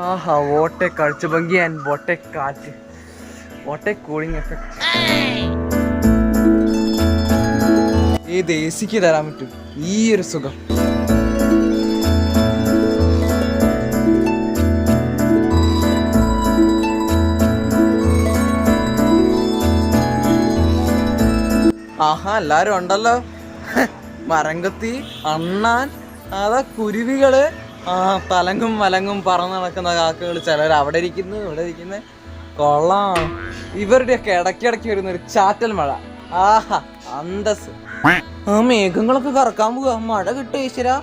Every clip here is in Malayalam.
Aaha, what a കാഴ്ചഭംഗി and what a കാറ്റ്, what a കൂളിംഗ് എഫക്ട്. ഏത് എസിക്ക് തരാൻ പറ്റും ഈ ഒരു സുഖം? ആഹാ, എല്ലാരും ഉണ്ടല്ലോ. മരംകൊത്തി, അണ്ണാൻ, അതാ കുരുവികള്, തലങ്ങും മലങ്ങും പറന്ന് നടക്കുന്ന കാക്കകൾ, ചിലർ അവിടെ ഇരിക്കുന്നു, ഇവിടെ ഇരിക്കുന്നു. കൊള്ളാം. ഇവരുടെയൊക്കെ ഇടയ്ക്കിടയ്ക്ക് വരുന്ന ഒരു ചാറ്റൽ മഴ, ആഹാ അന്തസ്. ആ മേഘങ്ങളൊക്കെ കറക്കാൻ പോവാ, മഴ കിട്ടും ഈശ്വരാ.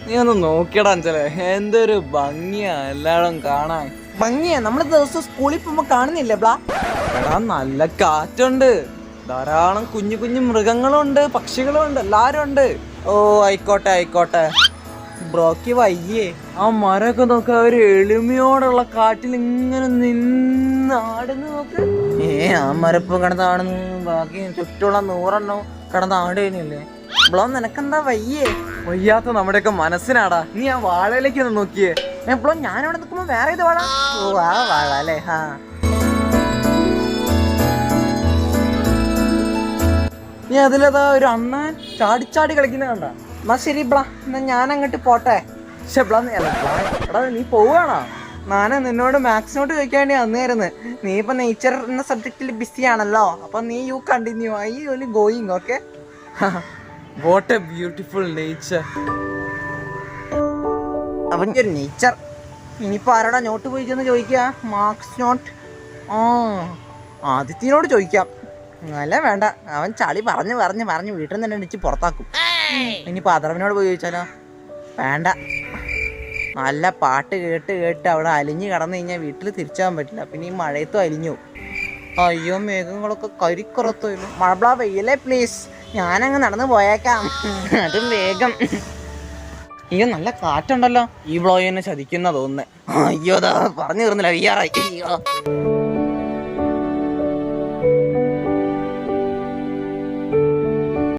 നീ ഒന്ന് നോക്കിയടാ അഞ്ചലെ, എന്തൊരു ഭംഗിയാ എല്ലായിടും കാണാൻ. ഭംഗിയാ, നമ്മള് ദിവസം സ്കൂളിൽ പോകുമ്പോ കാണുന്നില്ലേ ബ്ലാ? എടാ നല്ല കാറ്റുണ്ട്, ധാരാളം കുഞ്ഞു കുഞ്ഞു മൃഗങ്ങളും ഉണ്ട്, പക്ഷികളും ഉണ്ട്, എല്ലാരും ഉണ്ട്. ഓ ആയിക്കോട്ടെ ആയിക്കോട്ടെ. ബ്രോക്ക് വയ്യേ? ആ മരമൊക്കെ നോക്ക, ഒരു എളിമയോടുള്ള കാറ്റിൽ ഇങ്ങനെ നിന്നാടുന്നു നോക്ക്. ആ മരപ്പം കിടന്നാടുന്നു, ബാക്കി ചുറ്റുള്ള 100 കിടന്നാടുകയില്ലേ? ബ്ലോ നിനക്കെന്താ വയ്യേ? വയ്യാത്ത നമ്മുടെയൊക്കെ മനസ്സിനാടാ. നീ ആ വാഴയിലേക്ക് ഒന്ന് നോക്കിയേ. ബ്ലോ ഞാനിവിടെ നിൽക്കുമ്പോ വേറെ ഇത് വാഴ. ഓ ആ വാഴ അല്ലേ? ഹാ, നീ അതിലതാ ഒരു അണ്ണാൻ ചാടിച്ചാടി കളിക്കുന്ന കണ്ട. എന്നാ ശരി ബ്ലാ, എന്നാ ഞാൻ അങ്ങോട്ട് പോട്ടെ. എടാ നീ പോവാണോ? ഞാൻ നിന്നോട് മാത്സിനോട് ചോദിക്കാൻ വേണ്ടി വന്നായിരുന്നു. നീ ഇപ്പൊ നേച്ചർ എന്ന സബ്ജക്റ്റിൽ ബിസി ആണല്ലോ, അപ്പൊ നീ you continue, I only going. Okay, what A beautiful nature. അവൻ്റെ ഒരു നേച്ചർ. ഇനിയിപ്പോ ആരോടാ നോട്ട് പോയി ചെന്ന് ചോദിക്കുക? Marks not. ആദിത്യനോട് ചോദിക്കാം. അല്ല വേണ്ട, അവൻ ചളി പറഞ്ഞ് പറഞ്ഞ് പറഞ്ഞ് വീട്ടിൽ നിന്ന് തന്നെ അടിച്ച് പുറത്താക്കും. ഇനിയിപ്പോൾ അതർവനോട് പോയി ചോദിച്ചാലോ? വേണ്ട, നല്ല പാട്ട് കേട്ട് കേട്ട് അവിടെ അലിഞ്ഞ് കിടന്നു കഴിഞ്ഞാൽ വീട്ടിൽ തിരിച്ചാൻ പറ്റില്ല. പിന്നെ ഈ മഴയത്തും അലിഞ്ഞു. അയ്യോ, മേഘങ്ങളൊക്കെ കരിക്കുറത്തും. മഴ വെയിലേ പ്ലീസ്, ഞാനങ്ങ് നടന്ന് പോയേക്കാം. അതും വേഗം. അയ്യോ നല്ല കാറ്റുണ്ടല്ലോ. ഈ ബ്ലോയിനെ ചതിക്കുന്ന തോന്നുന്നേ. അയ്യോ, പറഞ്ഞു തീർന്നില്ല, വയ്യാറായി. അയ്യോ.